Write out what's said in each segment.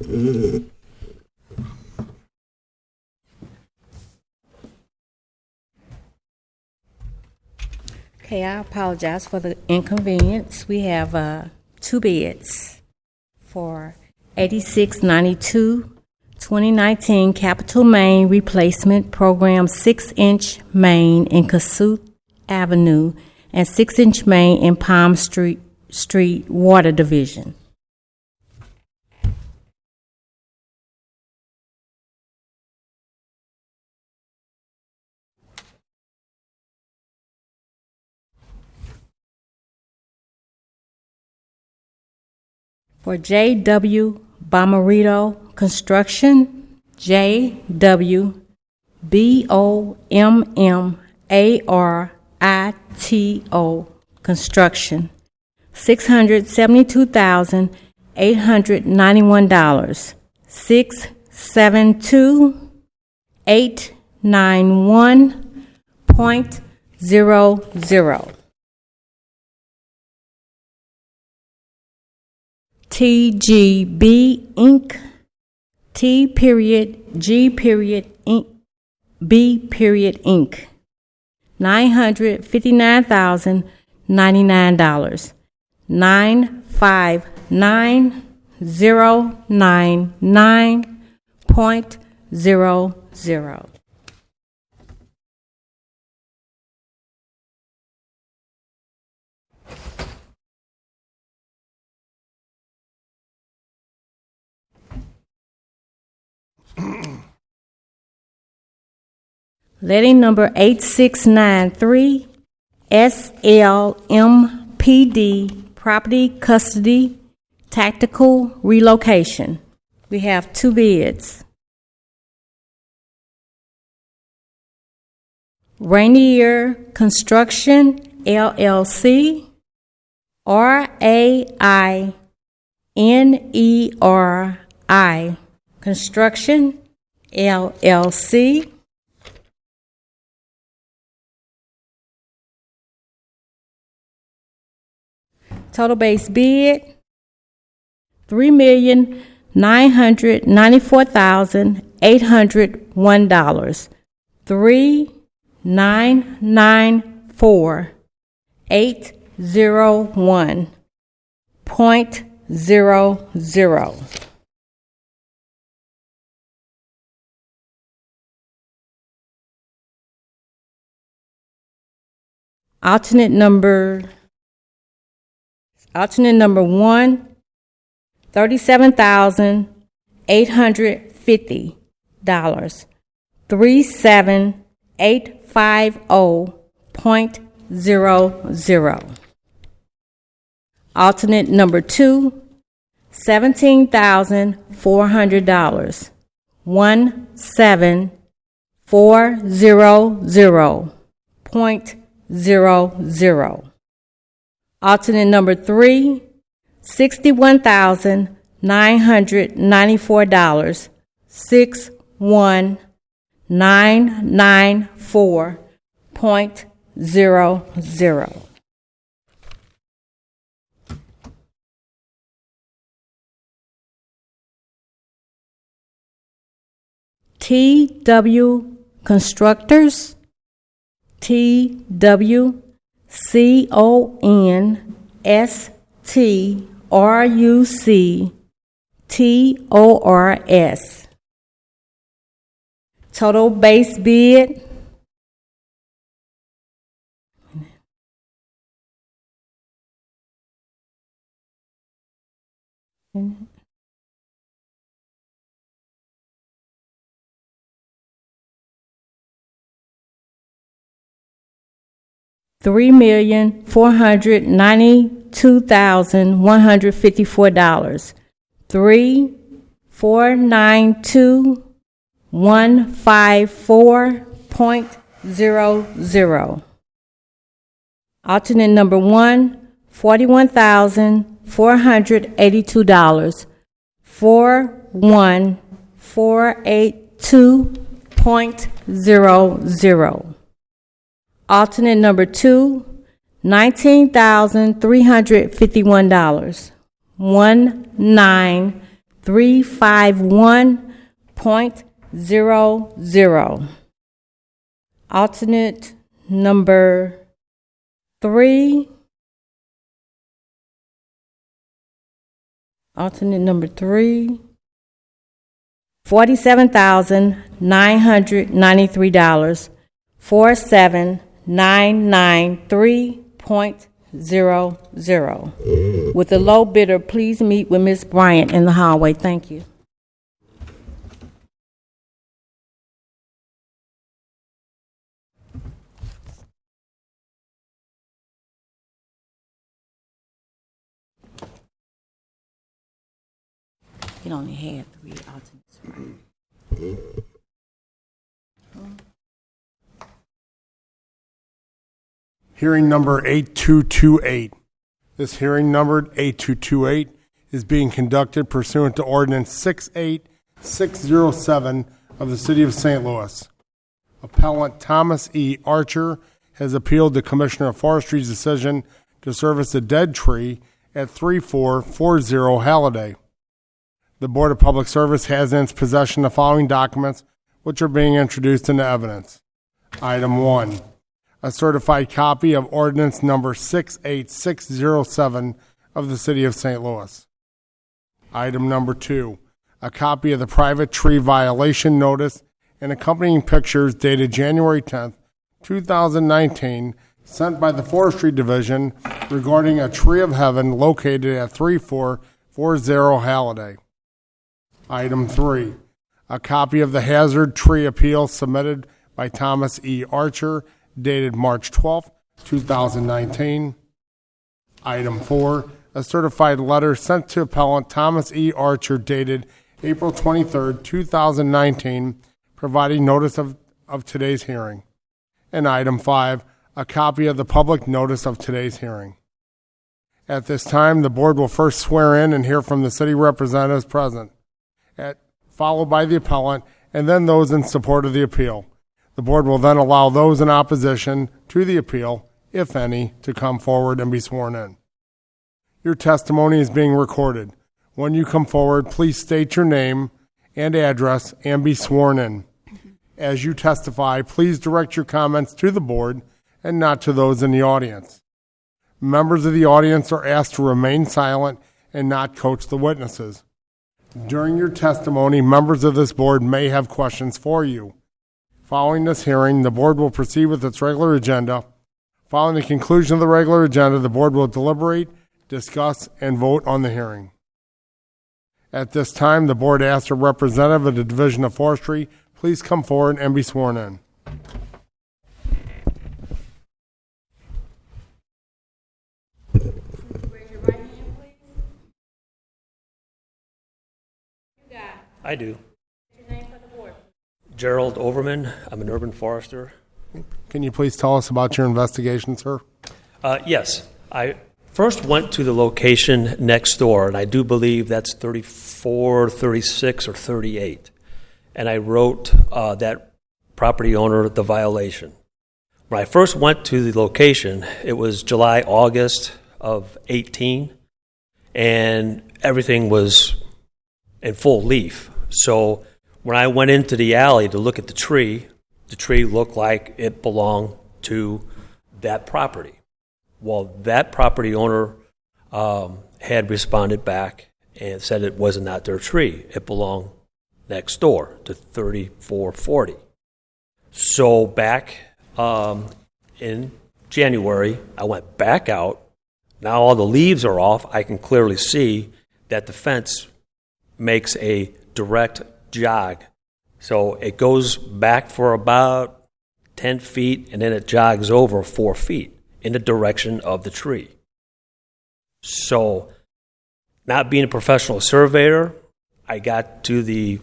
Okay, I apologize for the inconvenience. We have 2 bids for 8692 2019 Capitol Main Replacement Program 6-inch main in Cassuth Avenue and 6-inch main in Palm Street Water Division. For J.W. Bomarito Construction, J.W. BOMMARITO Construction, $672,891, 672,891.00. TGB Inc. T.G.B.Inc. $959,099, 959,099.00. Letting number 8693, SLMPD, Property Custody, Tactical Relocation. We have 2 bids. Rainier Construction, LLC, RAINERI Construction, LLC. Total base bid, $3,994,801. 3,994,801.00. Alternate number 1, $37,850. 37850.00. Alternate number 2, $17,400. 17400.00. Alternate number 3, $61,994. 61994.00. TW Constructors, TWCONSTRUCTORS. Total base bid, $3,492,154. 3,492,154.00. Alternate number 1, $41,482. 41482.00. Alternate number 2, $19,351. 351.00. Alternate number 3. Alternate number 3. $47,993. 47993.00. With the low bidder, please meet with Ms. Bryant in the hallway. Thank you. It only had 3 alternates, right? Hearing number 8228. This hearing numbered 8228 is being conducted pursuant to Ordinance 68607 of the City of St. Louis. Appellant Thomas E. Archer has appealed the Commissioner of Forestry's decision to service a dead tree at 3440 Halliday. The Board of Public Service has in its possession the following documents, which are being introduced into evidence. Item 1. A certified copy of Ordinance number 68607 of the City of St. Louis. Item number 2. A copy of the private tree violation notice and accompanying pictures dated January 10th, 2019, sent by the Forestry Division regarding a tree of heaven located at 3440 Halliday. Item 3. A copy of the hazard tree appeal submitted by Thomas E. Archer dated March 12, 2019. Item 4, a certified letter sent to appellant Thomas E. Archer dated April 23, 2019, providing notice of today's hearing. And item 5, a copy of the public notice of today's hearing. At this time, the board will first swear in and hear from the city representatives present, followed by the appellant, and then those in support of the appeal. The board will then allow those in opposition to the appeal, if any, to come forward and be sworn in. Your testimony is being recorded. When you come forward, please state your name and address and be sworn in. As you testify, please direct your comments to the board and not to those in the audience. Members of the audience are asked to remain silent and not coach the witnesses. During your testimony, members of this board may have questions for you. Following this hearing, the board will proceed with its regular agenda. Following the conclusion of the regular agenda, the board will deliberate, discuss, and vote on the hearing. At this time, the board asks a representative of the Division of Forestry, please come forward and be sworn in. Raise your right hand, please. I do. What's your name for the board? Gerald Overman. I'm an urban forester. Can you please tell us about your investigation, sir? Yes. I first went to the location next door, and I do believe that's 34, 36, or 38. And I wrote that property owner the violation. When I first went to the location, it was July, August of 18, and everything was in full leaf. So when I went into the alley to look at the tree looked like it belonged to that property. Well, that property owner had responded back and said it was not their tree. It belonged next door to 3440. So back in January, I went back out. Now all the leaves are off. I can clearly see that the fence makes a direct jog. So it goes back for about 10 feet, and then it jogs over 4 feet in the direction of the tree. So, not being a professional surveyor, I got to the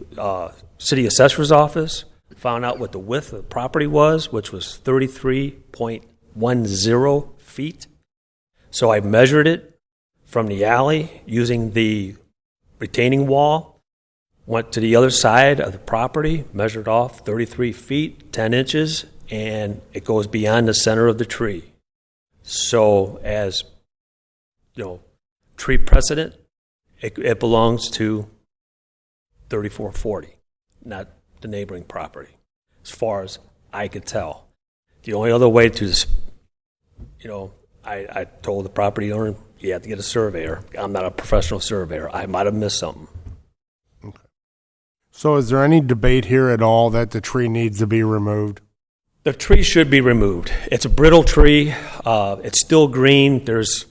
city assessor's office, found out what the width of the property was, which was 33.10 feet. So I measured it from the alley using the retaining wall, went to the other side of the property, measured off 33 feet, 10 inches, and it goes beyond the center of the tree. So as, tree precedent, it belongs to 3440, not the neighboring property, as far as I could tell. The only other way to, I told the property owner, you have to get a surveyor. I'm not a professional surveyor. I might have missed something. So is there any debate here at all that the tree needs to be removed? The tree should be removed. It's a brittle tree. It's still green. There's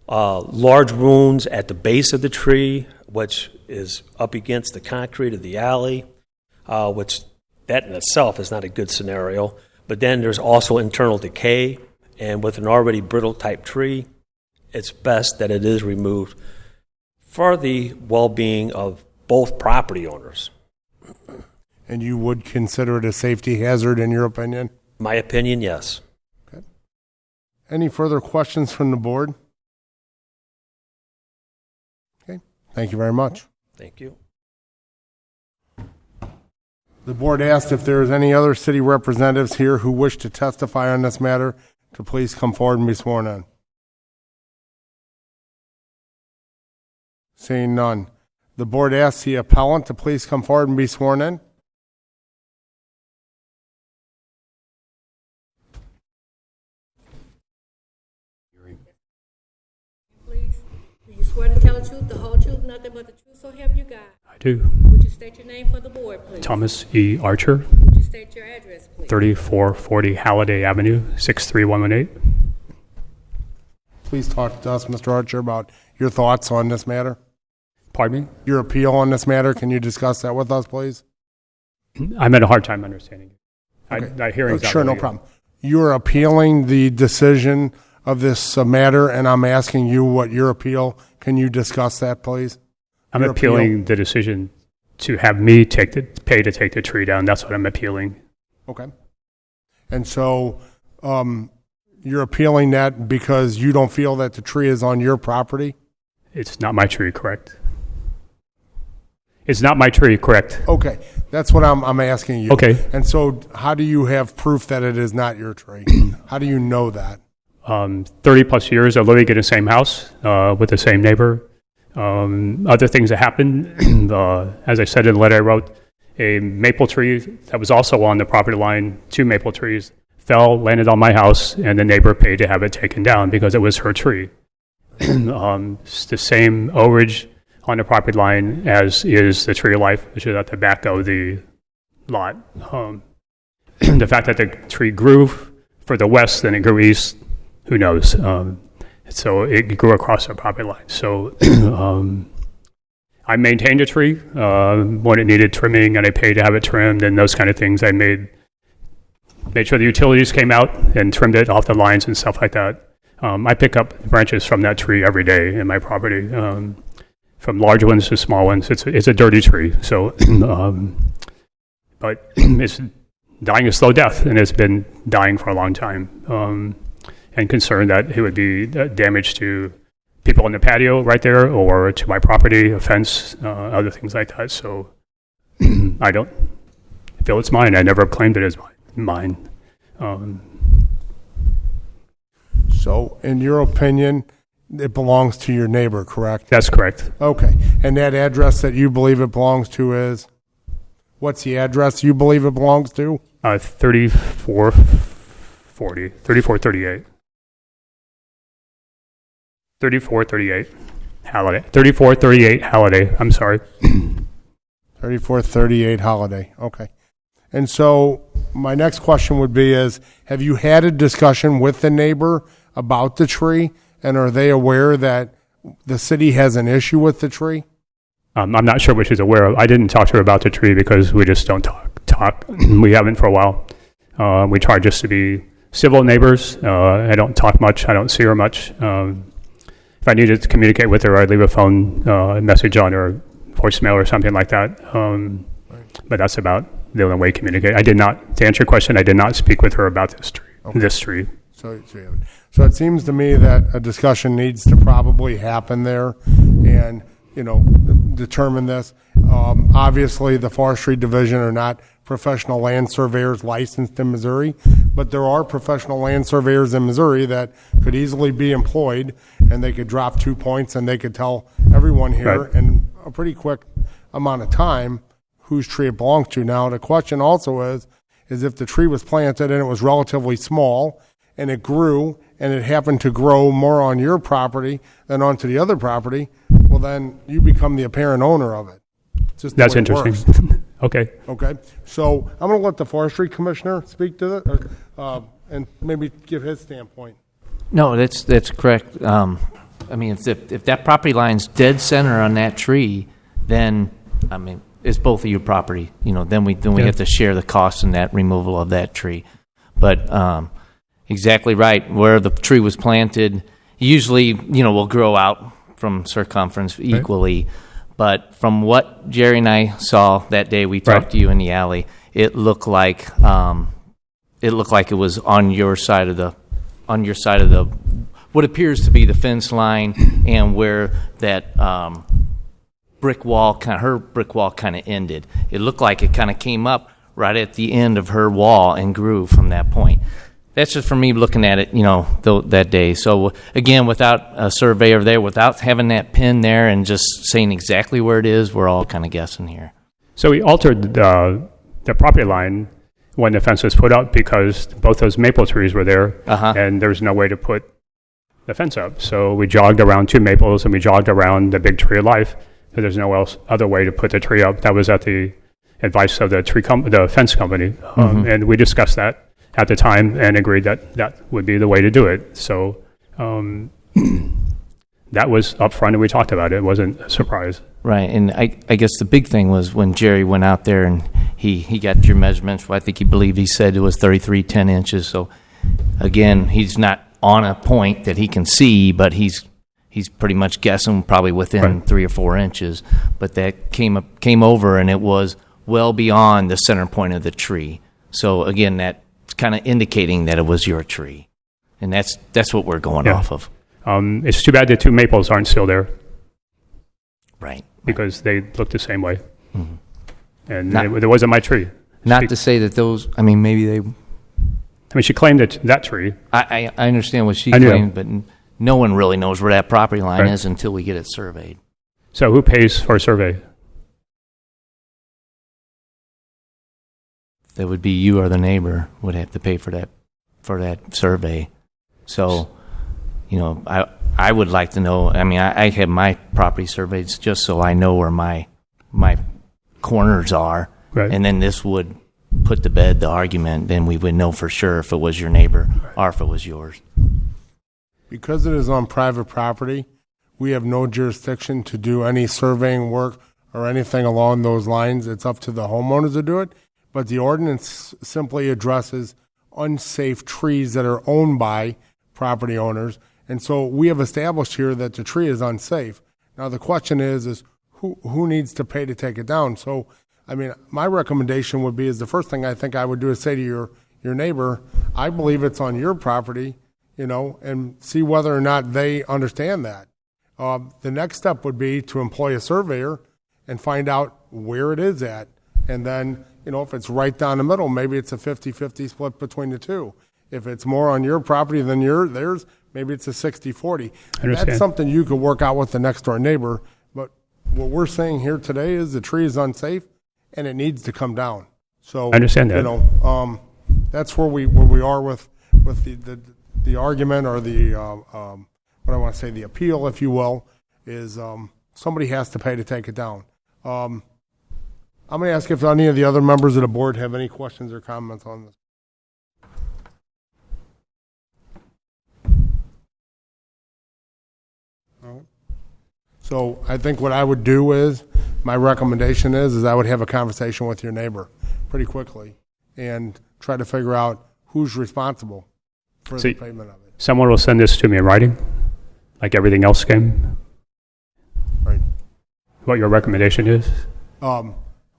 large wounds at the base of the tree, which is up against the concrete of the alley, which that in itself is not a good scenario. But then there's also internal decay, and with an already brittle type tree, it's best that it is removed for the well-being of both property owners. And you would consider it a safety hazard in your opinion? My opinion, yes. Okay. Any further questions from the board? Okay. Thank you very much. Thank you. The board asked if there is any other city representatives here who wish to testify on this matter to please come forward and be sworn in. Seeing none. The board asks the appellant to please come forward and be sworn in. Please, do you swear to tell the truth, the whole truth, nothing but the truth, so help you God? I do. Would you state your name for the board, please? Thomas E. Archer, Would you state your address, please? 3440 Halliday Avenue, 63118. Please talk to us, Mr. Archer, about your thoughts on this matter. Pardon me? Your appeal on this matter. Can you discuss that with us, please? I'm having a hard time understanding it. Okay. That hearing's not Sure, no really- problem. You're appealing the decision of this matter, and I'm asking you what your appeal. Can you discuss that, please? I'm Your appealing the decision to have me pay to take the tree down. That's what I'm appealing. Okay. And so you're appealing that because you don't feel that the tree is on your property? It's not my tree, correct? It's not my tree, correct? Okay. That's what I'm asking you. Okay. And so how do you have proof that it is not your tree? How do you know that? 30 plus years of living in the same house with the same neighbor. Other things that happened, as I said in the letter I wrote, a maple tree that was also on the property line, 2 maple trees, fell, landed on my house, and the neighbor paid to have it taken down because it was her tree. It's the same overage on the property line as is the tree of life, which is at the back of the lot. The fact that the tree grew further west than it grew east, who knows? So it grew across the property line. So I maintained a tree when it needed trimming, and I paid to have it trimmed and those kind of things. I made sure the utilities came out and trimmed it off the lines and stuff like that. I pick up branches from that tree every day in my property, from large ones to small ones. It's a dirty tree. So, but it's dying a slow death, and it's been dying for a long time. And concerned that it would be damage to people on the patio right there, or to my property, a fence, other things like that. So I don't feel it's mine. I never claimed it as mine. So in your opinion, it belongs to your neighbor, correct? That's correct. Okay. And that address that you believe it belongs to is? What's the address you believe it belongs to? 3438. 3438 Halliday. 3438 Halliday. I'm sorry. 3438 Holiday. Okay. And so my next question would be is, have you had a discussion with the neighbor about the tree? And are they aware that the city has an issue with the tree? I'm not sure what she's aware of. I didn't talk to her about the tree because we just don't talk. We haven't for a while. We try just to be civil neighbors. I don't talk much. I don't see her much. If I needed to communicate with her, I'd leave a phone message on her voicemail or something like that. But that's about the only way to communicate. I did not, to answer your question, I did not speak with her about this tree. Okay. This tree. So it seems to me that a discussion needs to probably happen there and, determine this. Obviously, the Forestry Division are not professional land surveyors licensed in Missouri, but there are professional land surveyors in Missouri that could easily be employed, and they could drop 2 points and they could tell everyone here Right. in a pretty quick amount of time whose tree it belongs to. Now, the question also is if the tree was planted and it was relatively small and it grew and it happened to grow more on your property than onto the other property, well, then you become the apparent owner of it. It's just the That's way it works. interesting. Okay. Okay, so I'm going to let the forestry commissioner speak to it and maybe give his standpoint. No, that's correct. I mean, if that property line's dead center on that tree, then, I mean, it's both of your property. You know, then we have to share the cost in that removal of that tree. But exactly right, where the tree was planted, usually, you know, will grow out from circumference equally. Right. But from what Jerry and I saw that day, we talked to you in the alley. It looked like it was on your side of the what appears to be the fence line, and where that her brick wall kind of ended. It looked like it kind of came up right at the end of her wall and grew from that point. That's just from me looking at it, you know, that day. So again, without a surveyor there, without having that pin there and just saying exactly where it is, we're all kind of guessing here. So we altered the property line when the fence was put up because both those maple trees were there, and there's no way to put the fence up. So we jogged around two maples and we jogged around the big tree of life, because there's no other way to put the tree up. That was at the advice of the fence company, and we discussed that at the time and agreed that would be the way to do it. So that was up front and we talked about it. It wasn't a surprise. Right, and I guess the big thing was when Jerry went out there and he got your measurements. Well, I think he said it was 33 10 inches. So again, he's not on a point that he can see, but he's pretty much guessing probably within 3 or 4 inches. But that came over and it was well beyond the center point of the tree. So again, that's kind of indicating that it was your tree, and that's what we're going off of. It's too bad the two maples aren't still there. Right. Because they look the same way. Mm-hmm. And it wasn't my tree. Not to say that those, I mean, maybe they... I mean, she claimed that tree. I understand what she claimed, but no one really knows where that property line is until we get it surveyed. So who pays for a survey? That would be you or the neighbor would have to pay for that survey. So, you know, I would like to know. I mean, I have my property surveyed just so I know where my corners are, and then this would put to bed the argument. Then we would know for sure if it was your neighbor or if it was yours. Because it is on private property, we have no jurisdiction to do any surveying work or anything along those lines. It's up to the homeowners to do it. But the ordinance simply addresses unsafe trees that are owned by property owners. And so we have established here that the tree is unsafe. Now the question is who needs to pay to take it down? So, I mean, my recommendation would be is the first thing I think I would do is say to your neighbor, I believe it's on your property, you know, and see whether or not they understand that. The next step would be to employ a surveyor and find out where it is at. And then, you know, if it's right down the middle, maybe it's a 50-50 split between the two. If it's more on your property than theirs, maybe it's a 60-40. That's something you could work out with the next door neighbor. But what we're saying here today is the tree is unsafe and it needs to come down. So I understand that. You know, that's where we are with the argument or the what I want to say, the appeal, if you will, is somebody has to pay to take it down. I'm going to ask if any of the other members of the board have any questions or comments on this. No? So I think what I would do is, my recommendation is I would have a conversation with your neighbor pretty quickly and try to figure out who's responsible for the payment of it. Someone will send this to me in writing, like everything else came? Right. What your recommendation is?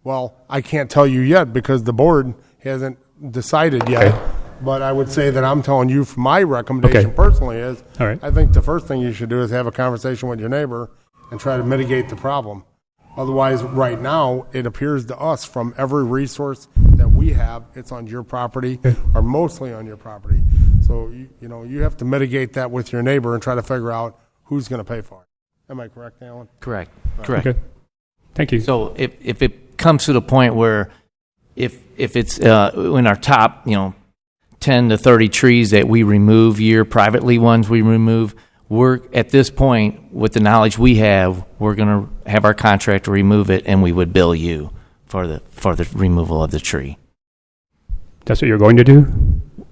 Well, I can't tell you yet because the board hasn't decided yet. Okay. But I would say that I'm telling you from my recommendation personally is, I think the first thing you should do is have a conversation with your neighbor and try to mitigate the problem. Otherwise, right now, it appears to us from every resource that we have, it's on your property or mostly on your property. So, you know, you have to mitigate that with your neighbor and try to figure out who's going to pay for it. Am I correct, Alan? Correct. Right. Correct. Okay. Thank you. So if it comes to the point where if it's in our top, 10 to 30 trees that we remove privately ones we remove, we're at this point, with the knowledge we have, we're going to have our contractor remove it, and we would bill you for the removal of the tree. That's what you're going to do?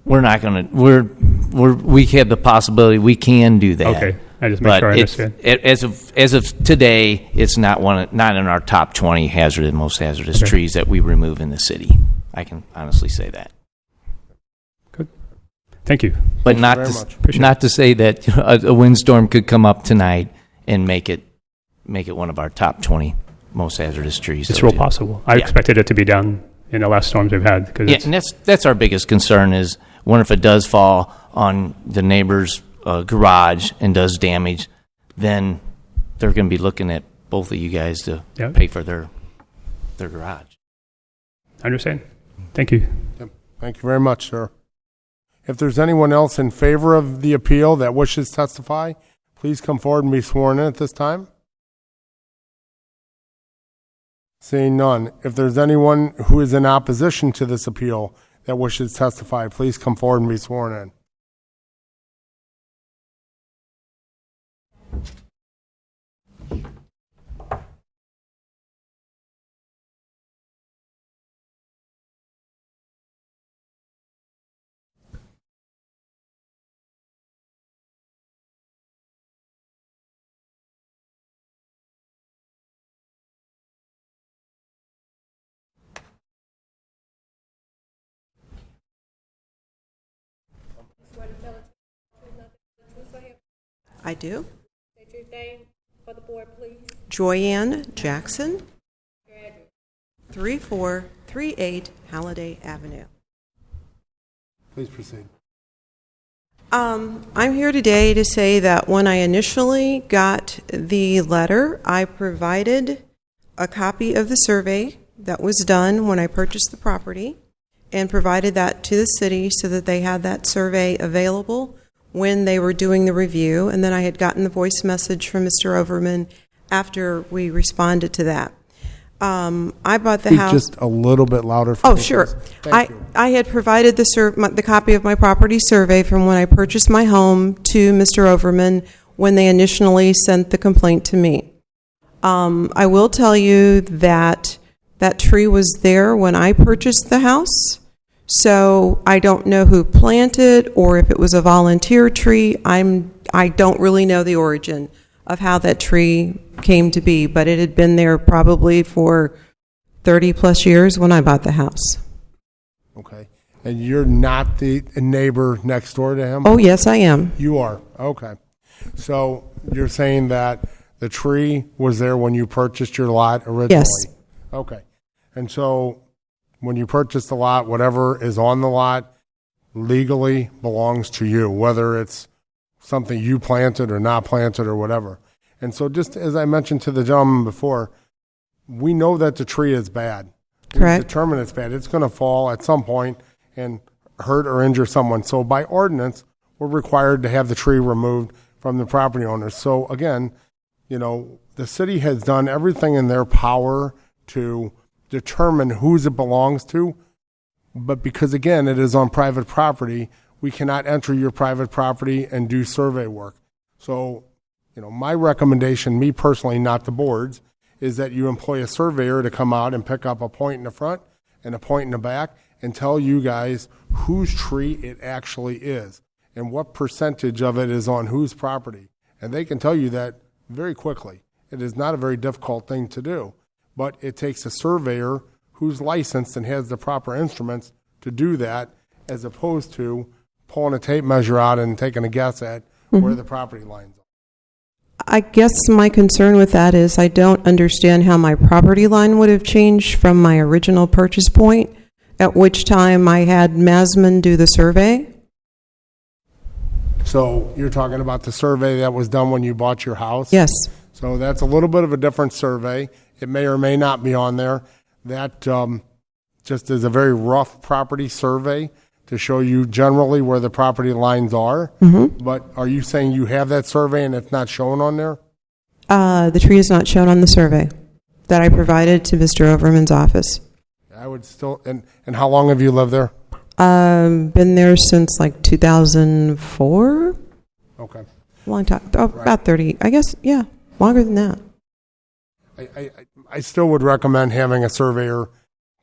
We're not going to. We have the possibility we can do that. Okay, I just make sure I understand. As of today, it's not in our top 20 most hazardous trees that we remove in the city. I can honestly say that. Good. Thank you. But not to say that a windstorm could come up tonight and make it one of our top 20 most hazardous trees. It's real possible. I expected it to be down in the last storms we've had. And that's our biggest concern is, what if it does fall on the neighbor's garage and does damage, then they're going to be looking at both of you guys to pay for their garage. I understand. Thank you. Yep. Thank you very much, sir. If there's anyone else in favor of the appeal that wishes to testify, please come forward and be sworn in at this time. Seeing none. If there's anyone who is in opposition to this appeal that wishes to testify, please come forward and be sworn in. I do. State your name for the board, please. Joyanne Jackson, 3438 Halliday Avenue. Please proceed. I'm here today to say that when I initially got the letter, I provided a copy of the survey that was done when I purchased the property and provided that to the city so that they had that survey available when they were doing the review. And then I had gotten the voice message from Mr. Overman after we responded to that. I bought the house. Just a little bit louder. For me, sure. Thank you. I had provided the copy of my property survey from when I purchased my home to Mr. Overman when they initially sent the complaint to me. I will tell you that that tree was there when I purchased the house. So I don't know who planted or if it was a volunteer tree. I don't really know the origin of how that tree came to be, but it had been there probably for 30 plus years when I bought the house. Okay. And you're not the neighbor next door to him? Oh, yes, I am. You are. Okay. So you're saying that the tree was there when you purchased your lot originally? Yes. Okay. And so when you purchase the lot, whatever is on the lot legally belongs to you, whether it's something you planted or not planted or whatever. And so just as I mentioned to the gentleman before, we know that the tree is bad. Correct. We determine it's bad. It's going to fall at some point and hurt or injure someone. So by ordinance, we're required to have the tree removed from the property owner. So again, the city has done everything in their power to determine whose it belongs to. But because, again, it is on private property, we cannot enter your private property and do survey work. So, my recommendation, me personally, not the board's, is that you employ a surveyor to come out and pick up a point in the front and a point in the back and tell you guys whose tree it actually is and what percentage of it is on whose property. And they can tell you that very quickly. It is not a very difficult thing to do, but it takes a surveyor who's licensed and has the proper instruments to do that, as opposed to pulling a tape measure out and taking a guess at where the property lines are. I guess my concern with that is I don't understand how my property line would have changed from my original purchase point, at which time I had Masman do the survey. So you're talking about the survey that was done when you bought your house? Yes. So that's a little bit of a different survey. It may or may not be on there. That just is a very rough property survey to show you generally where the property lines are. Mm-hmm. But are you saying you have that survey and it's not shown on there? The tree is not shown on the survey. that I provided to Mr. Overman's office. I would still, and how long have you lived there? Been there since like 2004. Okay. Long time. Oh, about 30. I guess, yeah, longer than that. I still would recommend having a surveyor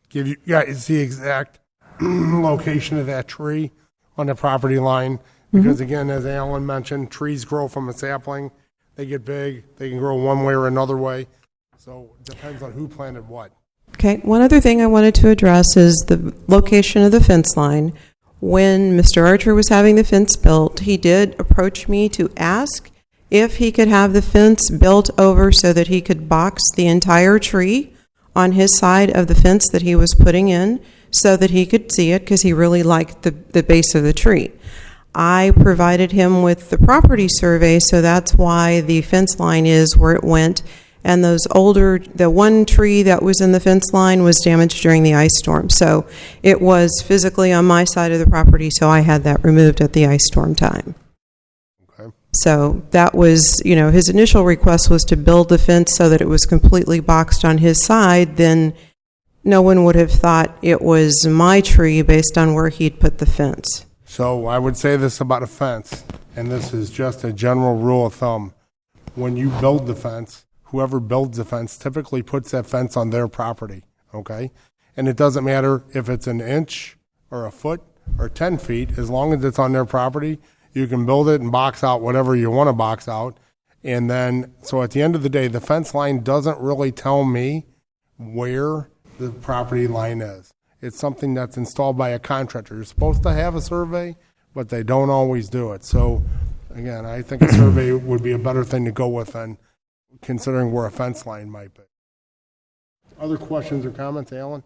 give you guys the exact location of that tree on the property line. Because again, as Alan mentioned, trees grow from a sapling. They get big. They can grow one way or another way. So it depends on who planted what. Okay, one other thing I wanted to address is the location of the fence line. When Mr. Archer was having the fence built, he did approach me to ask if he could have the fence built over so that he could box the entire tree on his side of the fence that he was putting in so that he could see it, because he really liked the base of the tree. I provided him with the property survey, so that's why the fence line is where it went. And the one tree that was in the fence line was damaged during the ice storm. So it was physically on my side of the property, so I had that removed at the ice storm time. Okay. So that was, his initial request was to build the fence so that it was completely boxed on his side. Then no one would have thought it was my tree based on where he'd put the fence. So I would say this about a fence, and this is just a general rule of thumb. When you build the fence, whoever builds the fence typically puts that fence on their property, okay? And it doesn't matter if it's an inch or a foot or 10 feet, as long as it's on their property, you can build it and box out whatever you want to box out. And then, so at the end of the day, the fence line doesn't really tell me where the property line is. It's something that's installed by a contractor. You're supposed to have a survey, but they don't always do it. So, again, I think a survey would be a better thing to go with than considering where a fence line might be. Other questions or comments, Alan?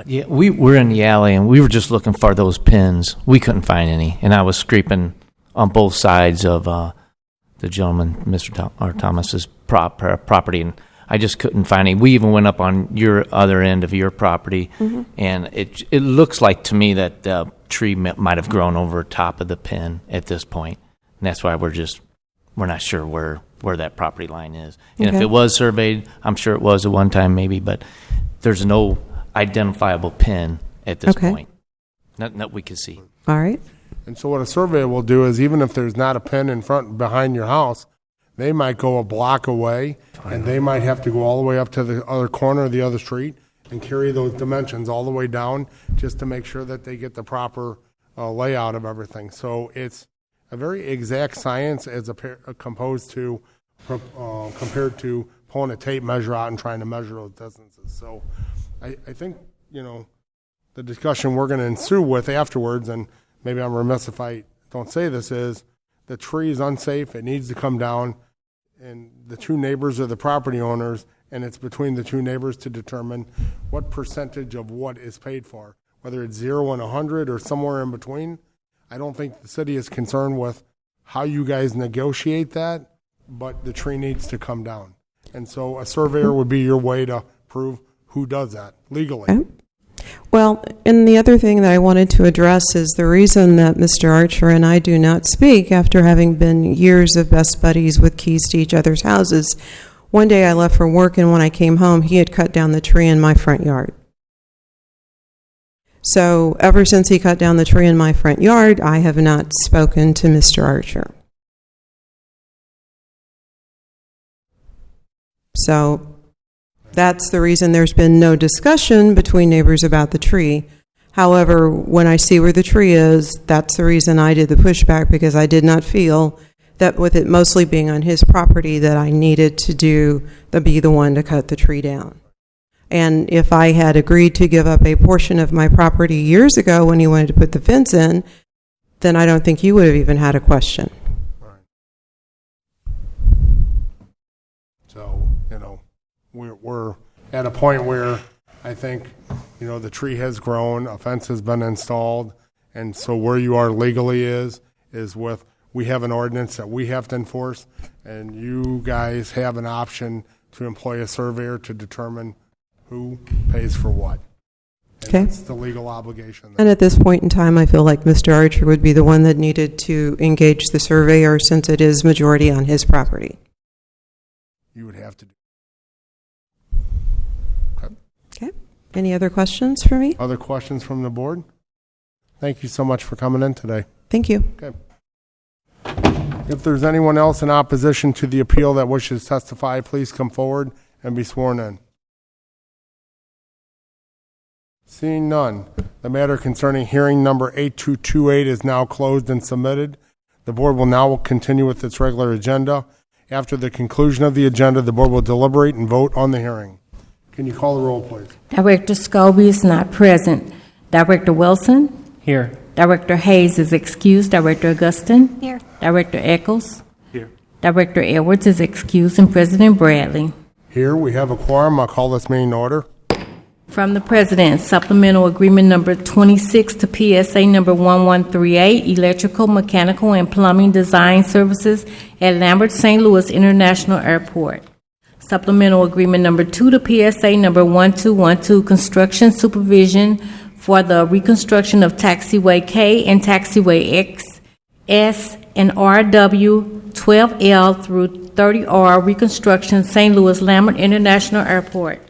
Yeah, we were in the alley, and we were just looking for those pins. We couldn't find any, and I was scraping on both sides of the gentleman, Mr. Thomas's property, and I just couldn't find any. We even went up on your other end of your property, and it looks like to me that the tree might have grown over top of the pin at this point, and that's why we're not sure where that property line is. And if it was surveyed, I'm sure it was at one time maybe, but there's no identifiable pin at this point. Nothing that we can see. All right. And so what a surveyor will do is, even if there's not a pin in front and behind your house, they might go a block away, and they might have to go all the way up to the other corner of the other street and carry those dimensions all the way down just to make sure that they get the proper layout of everything. So it's a very exact science as compared to pulling a tape measure out and trying to measure those distances. So I think, the discussion we're going to ensue with afterwards, and maybe I'm remiss if I don't say this, is the tree is unsafe. It needs to come down, and the two neighbors are the property owners, and it's between the two neighbors to determine what percentage of what is paid for, whether it's 0 and 100 or somewhere in between. I don't think the city is concerned with how you guys negotiate that, but the tree needs to come down. And so a surveyor would be your way to prove who does that legally. Okay. Well, and the other thing that I wanted to address is the reason that Mr. Archer and I do not speak after having been years of best buddies with keys to each other's houses. One day I left for work, and when I came home, he had cut down the tree in my front yard. So ever since he cut down the tree in my front yard, I have not spoken to Mr. Archer. So that's the reason there's been no discussion between neighbors about the tree. However, when I see where the tree is, that's the reason I did the pushback, because I did not feel that with it mostly being on his property that I needed to be the one to cut the tree down. And if I had agreed to give up a portion of my property years ago when he wanted to put the fence in, then I don't think you would have even had a question. Right. So, we're at a point where I think, the tree has grown, a fence has been installed, and so where you are legally is with, we have an ordinance that we have to enforce, and you guys have an option to employ a surveyor to determine who pays for what. And Okay. that's the legal obligation. And at this point in time, I feel like Mr. Archer would be the one that needed to engage the surveyor, since it is majority on his property. You would have to do. Any other questions for me? Other questions from the board? Thank you so much for coming in today. Thank you. Okay. If there's anyone else in opposition to the appeal that wishes to testify, please come forward and be sworn in. Seeing none, the matter concerning hearing number 8228 is now closed and submitted. The board will now continue with its regular agenda. After the conclusion of the agenda, the board will deliberate and vote on the hearing. Can you call the roll, please? Director Scobie is not present. Director Wilson? Here. Director Hayes is excused. Director Augustin? Here. Director Eccles? Here. Director Edwards is excused, and President Bradley. Here, we have a quorum. I'll call this meeting to order. From the President, Supplemental Agreement Number 26 to PSA Number 1138, Electrical, Mechanical, and Plumbing Design Services at Lambert St. Louis International Airport. Supplemental Agreement Number 2 to PSA Number 1212, Construction Supervision for the reconstruction of Taxiway K and Taxiway X, S, and RW 12L through 30R Reconstruction, St. Louis Lambert International Airport.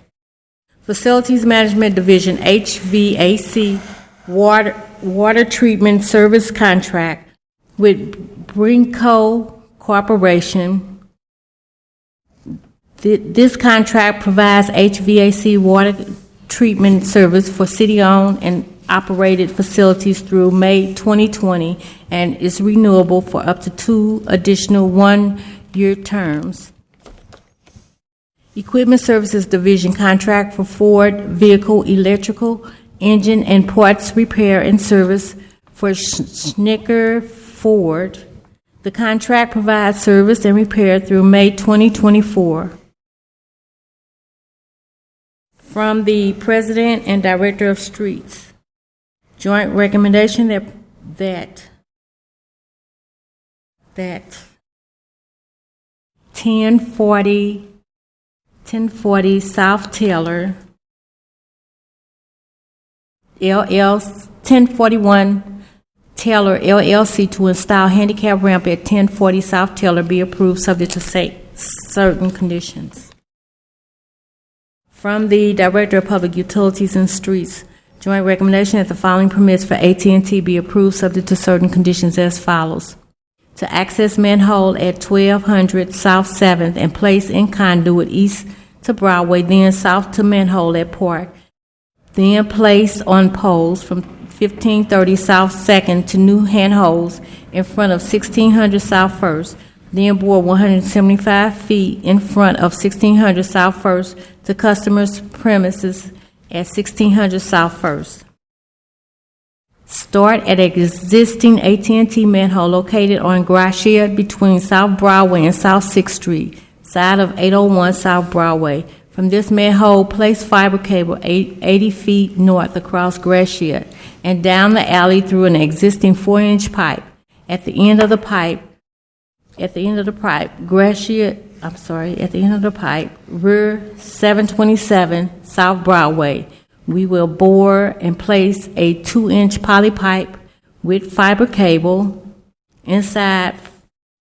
Facilities Management Division HVAC Water Treatment Service Contract with Brinco Corporation. This contract provides HVAC water treatment service for city-owned and operated facilities through May 2020 and is renewable for up to 2 additional one-year terms. Equipment Services Division contract for Ford vehicle electrical, engine, and parts repair and service for Schnicker Ford. The contract provides service and repair through May 2024. From the President and Director of Streets, joint recommendation that 1040 South Taylor, 1041 Taylor LLC to install handicap ramp at 1040 South Taylor be approved subject to certain conditions. From the Director of Public Utilities and Streets, joint recommendation that the following permits for AT&T be approved subject to certain conditions as follows. To access manhole at 1200 South 7th and place in conduit east to Broadway, then south to manhole at Park, then place on poles from 1530 South 2nd to new handholds in front of 1600 South 1st, then bore 175 feet in front of 1600 South 1st to customers' premises at 1600 South 1st. Start at existing AT&T manhole located on Gracia between South Broadway and South 6th Street, side of 801 South Broadway. From this manhole, place fiber cable 80 feet north across Gracia and down the alley through an existing 4-inch pipe. At the end of the pipe, rear 727 South Broadway, we will bore and place a 2-inch poly pipe with fiber cable inside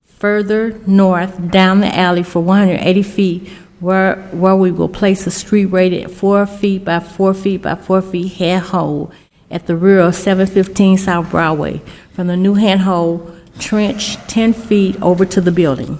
further north down the alley for 180 feet where we will place a street rated 4 feet by 4 feet by 4 feet head hole at the rear of 715 South Broadway. From the new hand hole, trench 10 feet over to the building.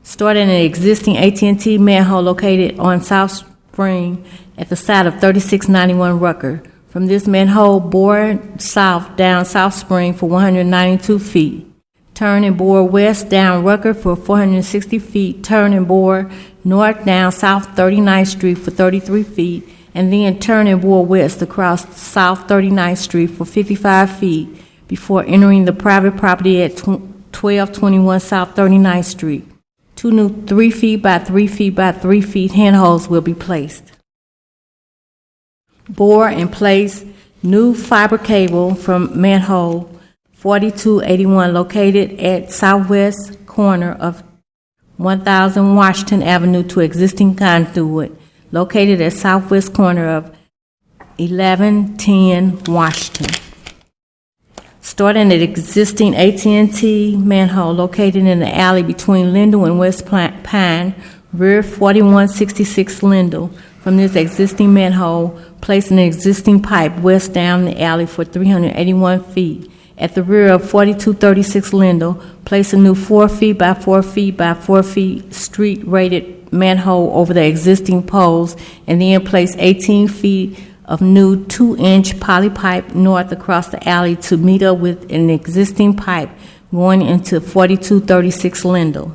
Start at an existing AT&T manhole located on South Spring at the side of 3691 Rucker. From this manhole, bore south down South Spring for 192 feet. Turn and bore west down Rucker for 460 feet. Turn and bore north down South 39th Street for 33 feet. And then turn and bore west across South 39th Street for 55 feet before entering the private property at 1221 South 39th Street. 2 new 3 feet by 3 feet by 3 feet handholds will be placed. Bore and place new fiber cable from manhole 4281 located at southwest corner of 1000 Washington Avenue to existing conduit located at southwest corner of 1110 Washington. Starting at existing AT&T manhole located in the alley between Lindell and West Pine, rear 4166 Lindell. from this existing manhole, place an existing pipe west down the alley for 381 feet. At the rear of 4236 Lindell, place a new 4 feet by 4 feet by 4 feet street-rated manhole over the existing poles, and then place 18 feet of new 2-inch poly pipe north across the alley to meet up with an existing pipe going into 4236 Lindell.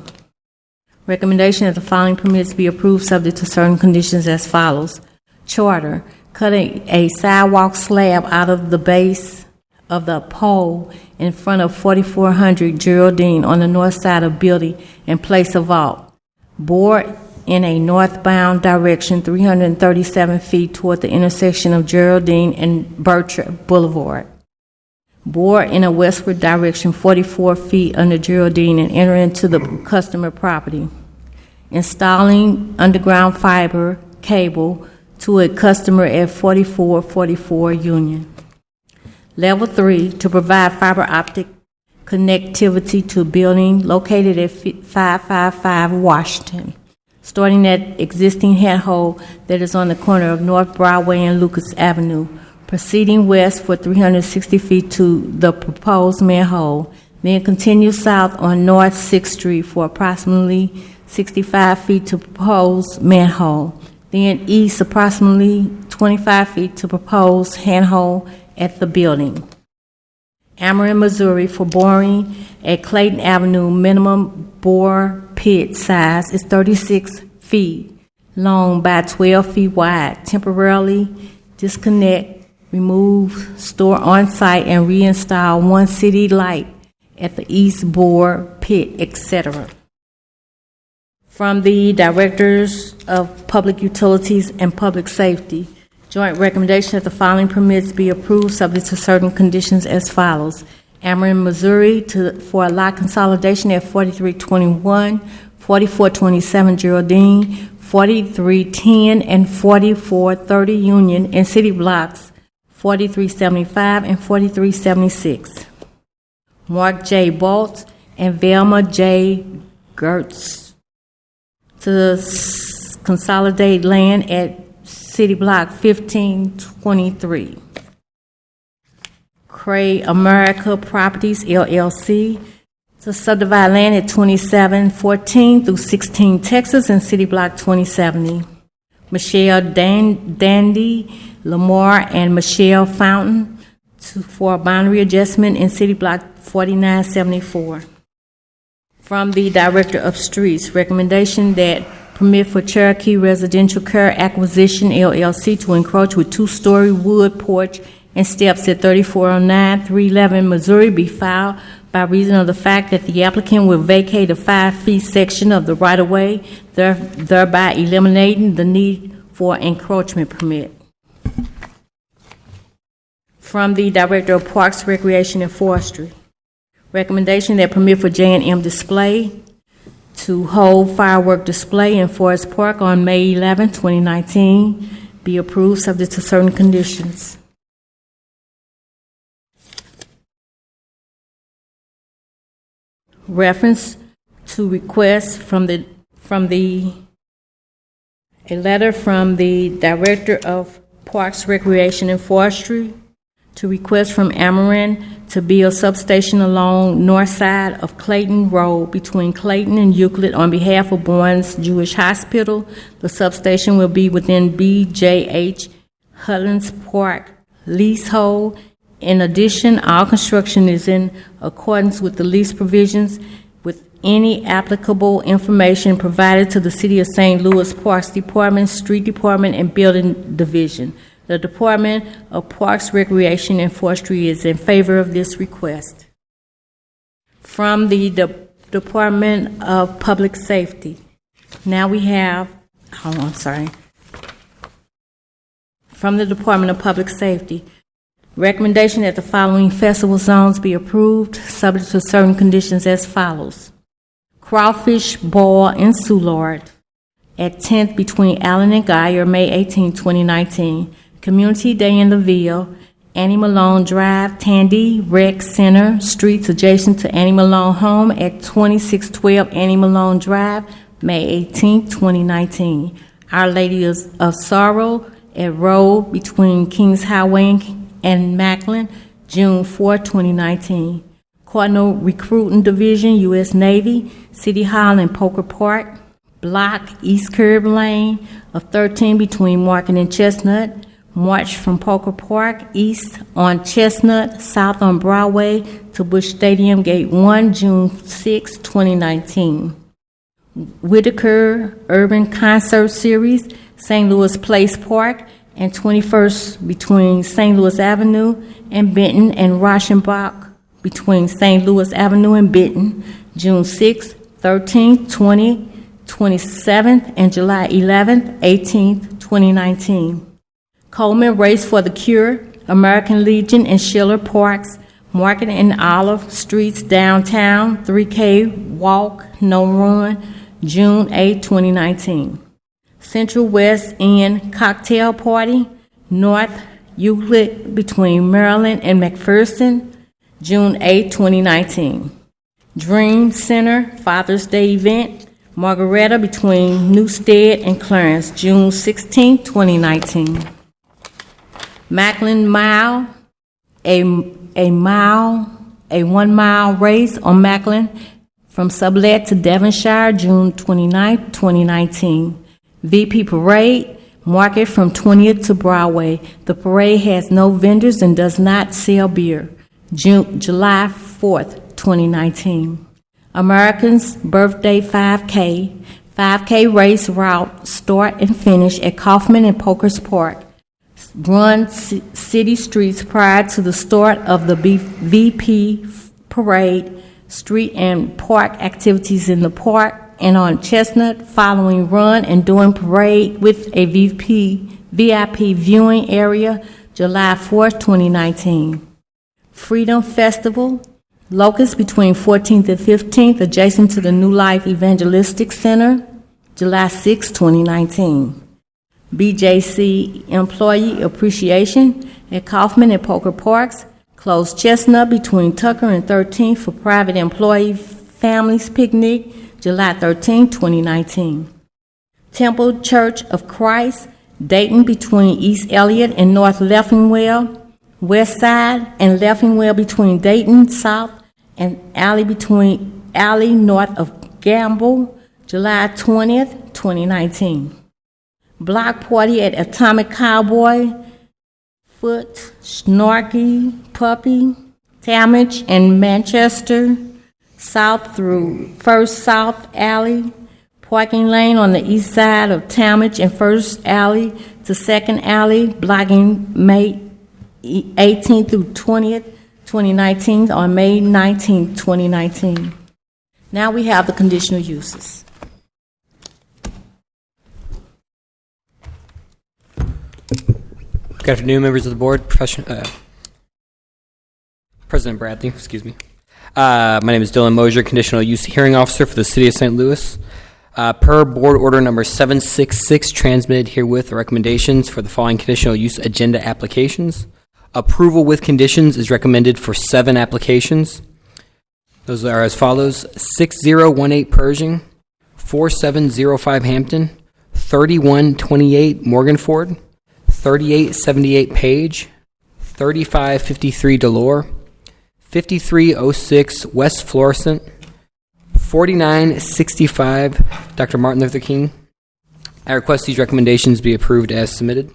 Recommendation that the following permits be approved subject to certain conditions as follows. Charter, cutting a sidewalk slab out of the base of the pole in front of 4400 Geraldine on the north side of building and place a vault. Bore in a northbound direction 337 feet toward the intersection of Geraldine and Burchard Boulevard. Bore in a westward direction 44 feet under Geraldine and enter into the customer property. Installing underground fiber cable to a customer at 4444 Union. Level 3, to provide fiber optic connectivity to a building located at 555 Washington, starting at existing headhole that is on the corner of North Broadway and Lucas Avenue, proceeding west for 360 feet to the proposed manhole, then continue south on North 6th Street for approximately 65 feet to proposed manhole, then east approximately 25 feet to proposed handhole at the building. Ameren, Missouri, for boring at Clayton Avenue, minimum bore pit size is 36 feet long by 12 feet wide. Temporarily disconnect, remove, store on-site, and reinstall one city light at the east bore pit, etc. From the Directors of Public Utilities and Public Safety, joint recommendation that the following permits be approved subject to certain conditions as follows. Ameren, Missouri, for a lot consolidation at 4321, 4427 Geraldine, 4310 and 4430 Union, and city blocks 4375 and 4376. Mark J. Bolt and Velma J. Gertz to consolidate land at City Block 1523. Cray America Properties, LLC, to subdivide land at 2714 through 16 Texas and City Block 2070. Michelle Dandy, Lamar, and Michelle Fountain for a boundary adjustment in City Block 4974. From the Director of Streets, recommendation that permit for Cherokee Residential Care Acquisition, LLC, to encroach with 2-story wood porch and steps at 3409 311 Missouri be filed by reason of the fact that the applicant will vacate a 5-feet section of the right-of-way, thereby eliminating the need for encroachment permit. From the Director of Parks, Recreation, and Forestry, recommendation that permit for J&M Display to hold firework display in Forest Park on May 11, 2019, be approved subject to certain conditions. Reference to request a letter from the Director of Parks, Recreation, and Forestry to request from Ameren to build substation along north side of Clayton Road between Clayton and Euclid on behalf of Barnes Jewish Hospital. The substation will be within BJH Hudlins Park leasehold. In addition, all construction is in accordance with the lease provisions, with any applicable information provided to the City of St. Louis Parks Department, Street Department, and Building Division. The Department of Parks, Recreation, and Forestry is in favor of this request. From the Department of Public Safety, now we have, From the Department of Public Safety, recommendation that the following festival zones be approved, subject to certain conditions as follows. Crawfish Ball in Soulard at 10th between Allen and Geyer, May 18, 2019. Community Day in the Ville, Annie Malone Drive, Tandy Rec Center, streets adjacent to Annie Malone home at 2612 Annie Malone Drive, May 18, 2019. Our Lady of Sorrow at Road between Kings Highway and Macklin, June 4, 2019. Cardinal Recruiting Division, U.S. Navy, City Hall and Poker Park, Block East Curb Lane of 13 between Market and Chestnut, March from Poker Park east on Chestnut, south on Broadway to Busch Stadium, Gate 1, June 6, 2019. Whitaker Urban Concert Series, St. Louis Place Park, and 21st between St. Louis Avenue and Benton, and Rauschenbach between St. Louis Avenue and Benton, June 6th, 13th, 20th, 27th, and July 11th, 18th, 2019. Coleman Race for the Cure, American Legion and Schiller Parks, Market and Olive Streets downtown, 3K Walk, No Run, June 8, 2019. Central West End Cocktail Party, North Euclid between Maryland and McPherson, June 8, 2019. Dream Center Father's Day event, Margaretta between Newstead and Clarence, June 16, 2019. Macklin Mile, a 1 mile race on Macklin from Sublette to Devonshire, June 29, 2019. VP Parade, Market from 20th to Broadway. The parade has no vendors and does not sell beer. July 4th, 2019. Americans Birthday 5K race route, start and finish at Kaufman and Pokers Park. Run city streets prior to the start of the VP Parade, street and park activities in the park and on Chestnut, following run and during parade with a VIP viewing area, July 4th, 2019. Freedom Festival, Locust between 14th and 15th, adjacent to the New Life Evangelistic Center, July 6, 2019. BJC Employee Appreciation at Kaufman and Poker Parks, closed Chestnut between Tucker and 13th for private employee families picnic, July 13, 2019. Temple Church of Christ, Dayton between East Elliott and North Leffingwell, West Side and Leffingwell between Dayton South and Alley north of Gamble, July 20th, 2019. Block Party at Atomic Cowboy, Foot, Snarky, Puppy, Talmadge and Manchester, south through First South Alley, parking lane on the east side of Talmadge and First Alley to Second Alley, blocking May 18th through 20th, 2019 on May 19th, 2019. Now we have the conditional uses. Good afternoon, members of the board. President Bradley, excuse me. My name is Dylan Mosier, Conditional Use Hearing Officer for the City of St. Louis. Per Board Order Number 766, transmitted herewith the recommendations for the following conditional use agenda applications. Approval with conditions is recommended for 7 applications. Those are as follows: 6018 Pershing, 4705 Hampton, 3128 Morganford, 3878 Page, 3553 Delore, 5306 West Florissant, 4965 Dr. Martin Luther King. I request these recommendations be approved as submitted.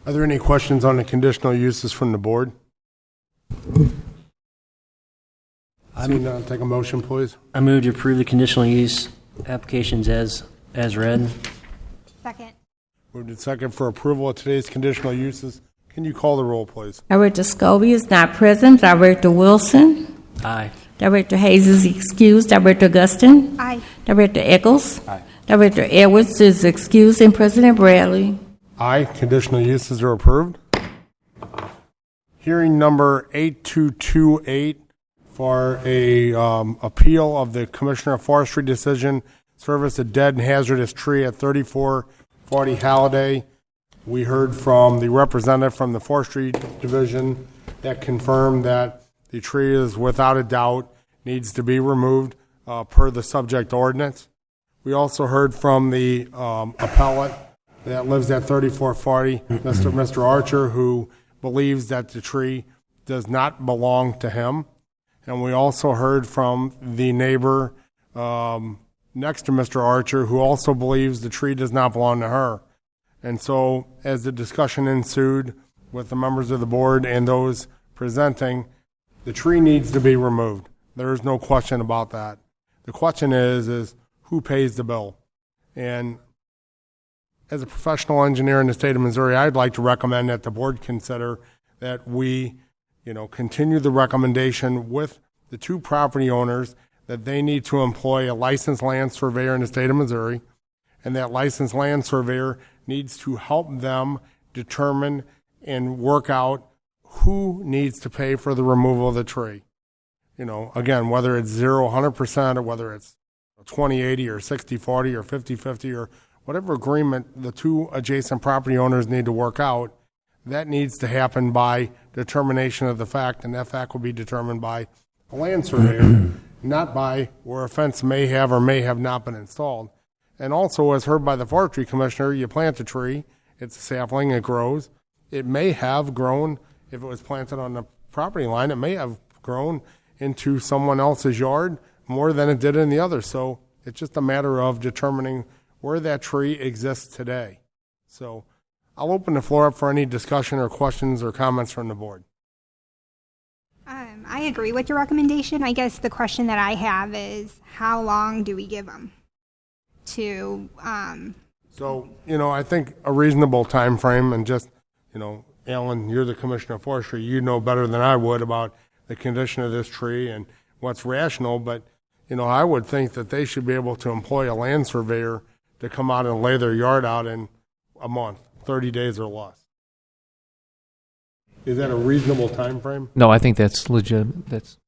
Are there any questions on the conditional uses from the board? Take a motion, please. I move to approve the conditional use applications as read. Second. Moved and second for approval of today's conditional uses. Can you call the roll, please? Director Scobie is not present. Director Wilson. Aye. Director Hayes is excused. Director Gustin. Aye. Director Eccles. Aye. Director Edwards is excused, and President Bradley. Aye. Conditional uses are approved. Hearing number 8228 for a appeal of the Commissioner of Forestry decision, service a dead and hazardous tree at 3440 Halliday. We heard from the representative from the Forestry Division that confirmed that the tree is without a doubt needs to be removed per the subject ordinance. We also heard from the appellant that lives at 3440, Mr. Archer, who believes that the tree does not belong to him. And we also heard from the neighbor next to Mr. Archer, who also believes the tree does not belong to her. And so as the discussion ensued with the members of the board and those presenting, the tree needs to be removed. There is no question about that. The question is who pays the bill? And as a professional engineer in the state of Missouri, I'd like to recommend that the board consider that we, continue the recommendation with the two property owners that they need to employ a licensed land surveyor in the state of Missouri, and that licensed land surveyor needs to help them determine and work out who needs to pay for the removal of the tree. Again, whether it's 100%, or whether it's 20/80 or 60/40 or 50/50 or whatever agreement the two adjacent property owners need to work out, that needs to happen by determination of the fact, and that fact will be determined by a land surveyor, not by where a fence may have or may have not been installed. And also, as heard by the forestry commissioner, you plant a tree, it's a sapling, it grows. It may have grown, if it was planted on the property line, it may have grown into someone else's yard more than it did in the other. So it's just a matter of determining where that tree exists today. So I'll open the floor up for any discussion or questions or comments from the board. I agree with your recommendation. I guess the question that I have is, how long do we give them to? So, I think a reasonable time frame, and just, Alan, you're the commissioner of forestry. You know better than I would about the condition of this tree and what's rational. But, I would think that they should be able to employ a land surveyor to come out and lay their yard out in a month, 30 days or less. Is that a reasonable time frame? No, I think that's legit. That's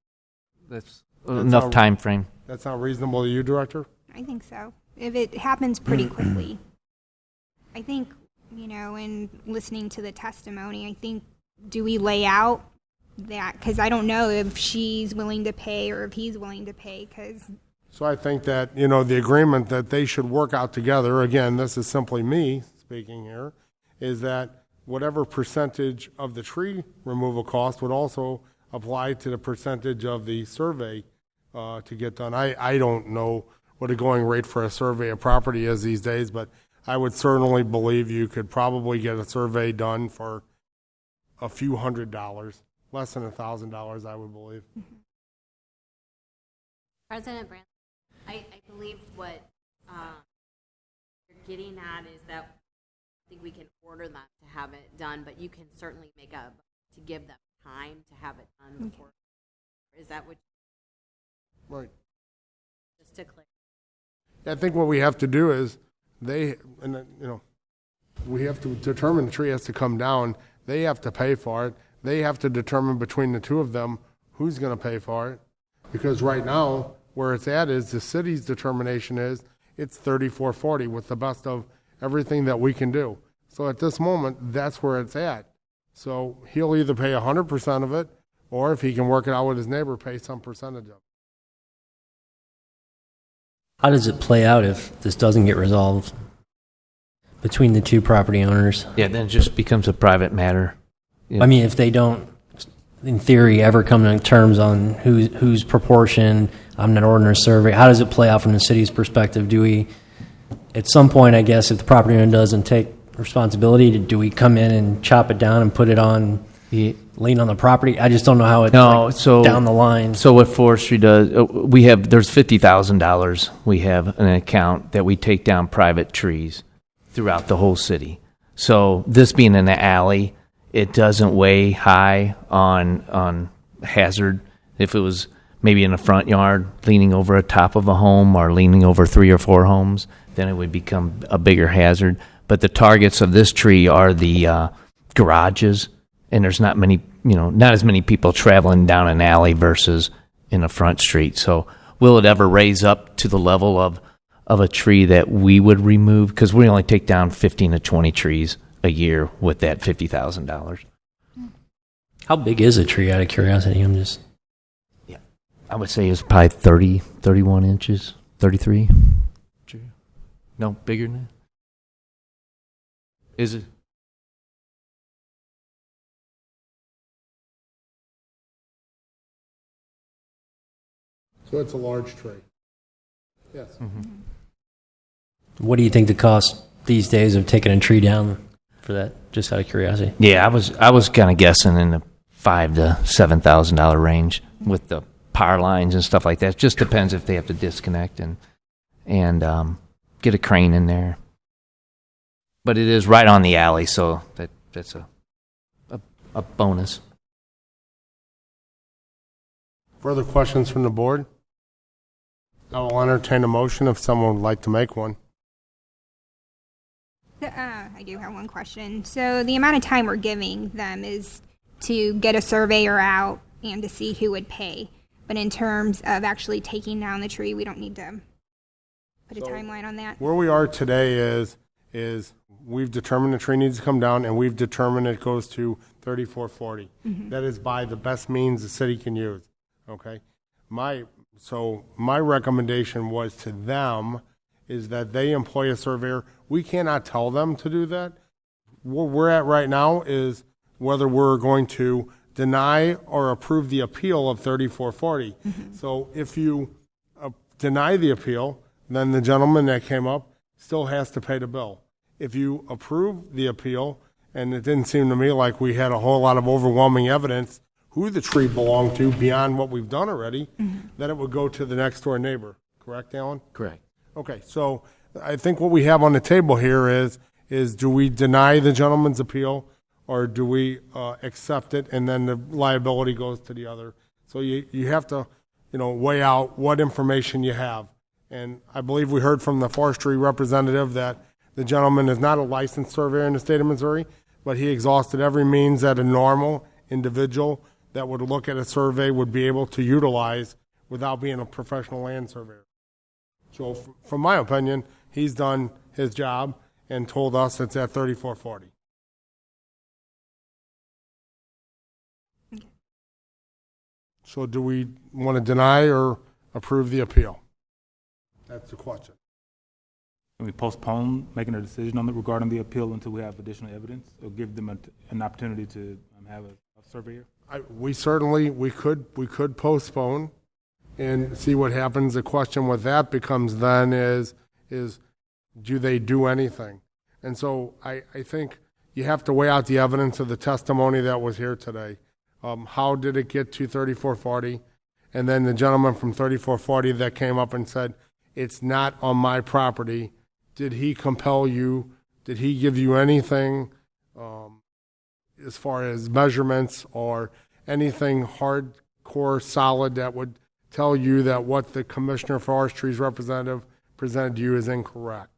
enough time frame. That's not reasonable to you, Director? I think so. If it happens pretty quickly. I think, in listening to the testimony, I think, do we lay out that? Because I don't know if she's willing to pay or if he's willing to pay. So I think that, the agreement that they should work out together, again, this is simply me speaking here, is that whatever percentage of the tree removal cost would also apply to the percentage of the survey to get done. I don't know what a going rate for a survey of property is these days, but I would certainly believe you could probably get a survey done for a few $100s, less than $1,000, I would believe. President Brandt, I believe what you're getting at is that I think we can order them to have it done, but you can certainly make up to give them time to have it done before. Is that what? Right. Just to clear. I think what we have to do is we have to determine the tree has to come down. They have to pay for it. They have to determine between the two of them who's going to pay for it. Because right now, where it's at is the city's determination is it's 3440 with the best of everything that we can do. So at this moment, that's where it's at. So he'll either pay 100% of it, or if he can work it out with his neighbor, pay some percentage of it. How does it play out if this doesn't get resolved between the two property owners? Yeah, then it just becomes a private matter. I mean, if they don't, in theory, ever come to terms on whose proportion, I'm not ordering a survey, how does it play out from the city's perspective? Do we, at some point, I guess, if the property owner doesn't take responsibility, do we come in and chop it down and put it on the lien on the property? I just don't know how it's down the line. So what forestry does, there's $50,000. We have an account that we take down private trees throughout the whole city. So this being in the alley, it doesn't weigh high on hazard. If it was maybe in a front yard, leaning over a top of a home or leaning over 3 or 4 homes, then it would become a bigger hazard. But the targets of this tree are the garages, and there's not as many people traveling down an alley versus in a front street. So will it ever raise up to the level of a tree that we would remove? Because we only take down 15 to 20 trees a year with that $50,000. How big is a tree, out of curiosity? I would say it's probably 31 inches, 33. No, bigger than that? Is it? So it's a large tree. Yes. What do you think the cost these days of taking a tree down for that? Just out of curiosity. Yeah, I was kind of guessing in the $5,000 to $7,000 range with the power lines and stuff like that. It just depends if they have to disconnect and get a crane in there. But it is right on the alley, so that's a bonus. Further questions from the board? I will entertain a motion if someone would like to make one. I do have one question. So the amount of time we're giving them is to get a surveyor out and to see who would pay. But in terms of actually taking down the tree, we don't need to put a timeline on that. Where we are today is we've determined the tree needs to come down, and we've determined it goes to 3440. That is by the best means the city can use. Okay? My recommendation was to them is that they employ a surveyor. We cannot tell them to do that. Where we're at right now is whether we're going to deny or approve the appeal of 3440. So if you deny the appeal, then the gentleman that came up still has to pay the bill. If you approve the appeal, and it didn't seem to me like we had a whole lot of overwhelming evidence who the tree belonged to beyond what we've done already, then it would go to the next door neighbor. Correct, Alan? Correct. Okay, so I think what we have on the table here is do we deny the gentleman's appeal, or do we accept it and then the liability goes to the other? So you have to, weigh out what information you have. And I believe we heard from the forestry representative that the gentleman is not a licensed surveyor in the state of Missouri, but he exhausted every means that a normal individual that would look at a survey would be able to utilize without being a professional land surveyor. So from my opinion, he's done his job and told us it's at 3440. So do we want to deny or approve the appeal? That's the question. Can we postpone making a decision on regarding the appeal until we have additional evidence, or give them an opportunity to have a surveyor? We could postpone and see what happens. The question with that becomes then is do they do anything? And so I think you have to weigh out the evidence of the testimony that was here today. How did it get to 3440? And then the gentleman from 3440 that came up and said, it's not on my property. Did he compel you? Did he give you anything as far as measurements or anything hardcore solid that would tell you that what the Commissioner of Forestry's representative presented to you is incorrect?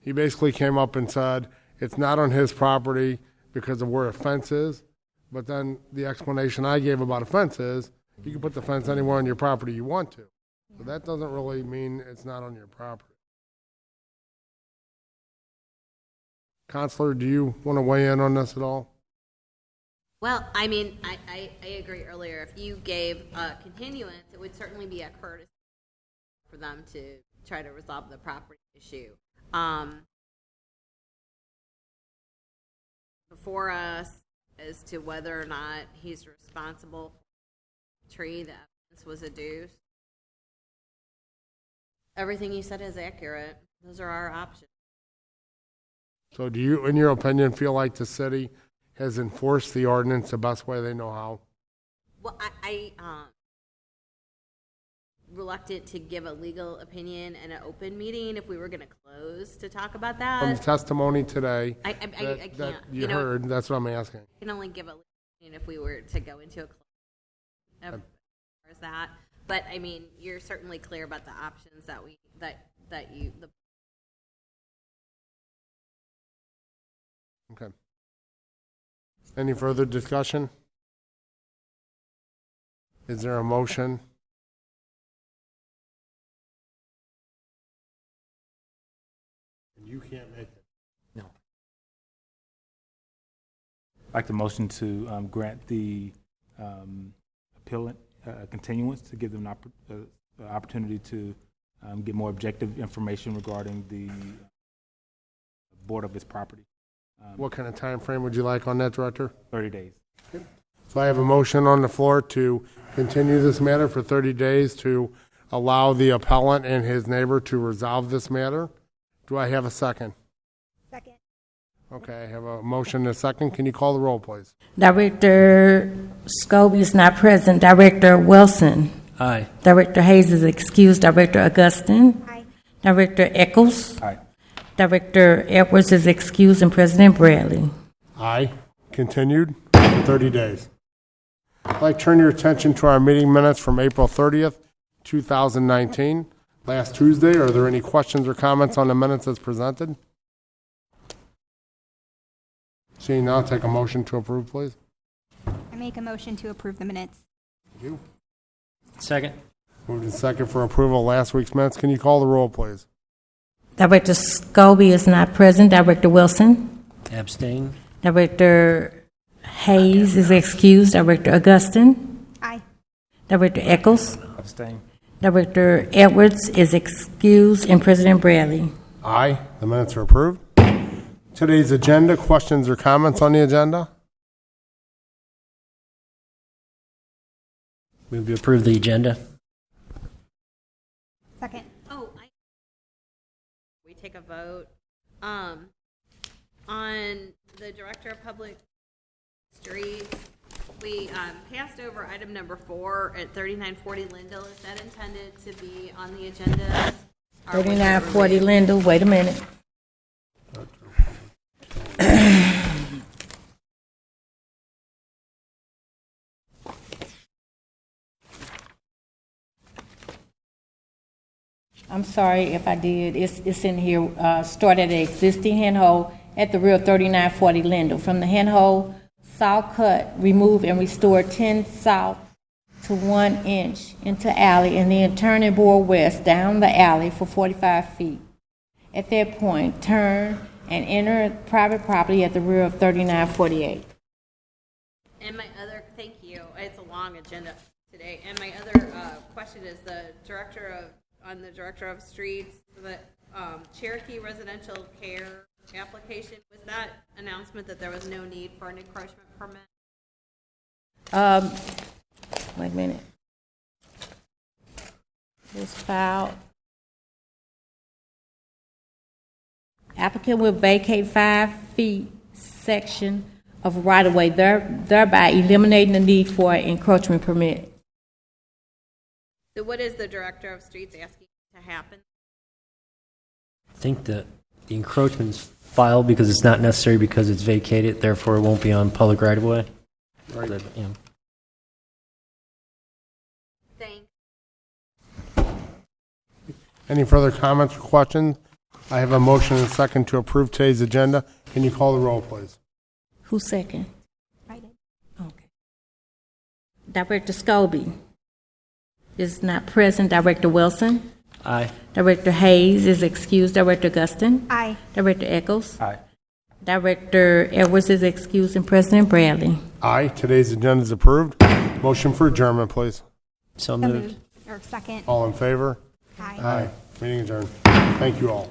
He basically came up and said it's not on his property because of where a fence is, but then the explanation I gave about a fence is you can put the fence anywhere on your property you want to. So that doesn't really mean it's not on your property. Counselor, do you want to weigh in on this at all? Well, I mean, I agree earlier. If you gave a continuance, it would certainly be a courtesy for them to try to resolve the property issue. Before us as to whether or not he's responsible for the tree that was adduced. Everything you said is accurate. Those are our options. So do you, in your opinion, feel like the city has enforced the ordinance the best way they know how? Well, I reluctant to give a legal opinion in an open meeting if we were going to close to talk about that. From testimony today I can't. that you heard, that's what I'm asking. I can only give a legal opinion if we were to go into a close as far as that. But I mean, you're certainly clear about the options that you. Okay. Any further discussion? Is there a motion? You can't make it. No. I'd like the motion to grant the appellant continuance to give them an opportunity to get more objective information regarding the board of his property. What kind of time frame would you like on that, Director? 30 days. So I have a motion on the floor to continue this matter for 30 days to allow the appellant and his neighbor to resolve this matter. Do I have a second? Second. Okay, I have a motion and a second. Can you call the roll, please? Director Scobie is not present. Director Wilson. Aye. Director Hayes is excused. Director Augustine. Aye. Director Eccles. Aye. Director Edwards is excused, and President Bradley. Aye. Continued for 30 days. I'd like to turn your attention to our meeting minutes from April 30th, 2019, last Tuesday. Are there any questions or comments on the minutes as presented? Seeing none, take a motion to approve, please. I make a motion to approve the minutes. Thank you. Second. Moved in second for approval of last week's minutes. Can you call the roll, please? Director Scobie is not present. Director Wilson. Abstain. Director Hayes is excused. Director Augustine. Aye. Director Eccles. Abstain. Director Edwards is excused, and President Bradley. Aye. The minutes are approved. Today's agenda, questions or comments on the agenda? Move to approve the agenda. Second. Oh, we take a vote. On the Director of Public Streets, we passed over item number 4 at 3940 Lindell. Is that intended to be on the agenda? Or was it 3940 Lindell. Wait a minute. I'm sorry if I did. It's in here. Start at the existing handhole at the rear 3940 Lindell. From the handhole, saw cut, remove, and restore 10 south to 1 inch into alley, and then turn and bore west down the alley for 45 feet. At that point, turn and enter private property at the rear of 3948. And my other, thank you, it's a long agenda today. And my other question is on the Director of Streets, the Cherokee Residential Care application, was that announcement that there was no need for an encroachment permit? Wait a minute. This filed. Applicant will vacate 5 feet section of right-of-way, thereby eliminating the need for an encroachment permit. So what is the Director of Streets asking to happen? I think that the encroachment's filed because it's not necessary because it's vacated, therefore it won't be on public right-of-way. Right. Yeah. Thanks. Any further comments or questions? I have a motion and a second to approve today's agenda. Can you call the roll, please? Who's second? I did. Okay. Director Scobie is not present. Director Wilson. Aye. Director Hayes is excused. Director Augustine. Aye. Director Eccles. Aye. Director Edwards is excused, and President Bradley. Aye. Today's agenda is approved. Motion for adjournment, please. So So moved. moved. Or second. All in favor? Aye. Aye. Meeting adjourned. Thank you all.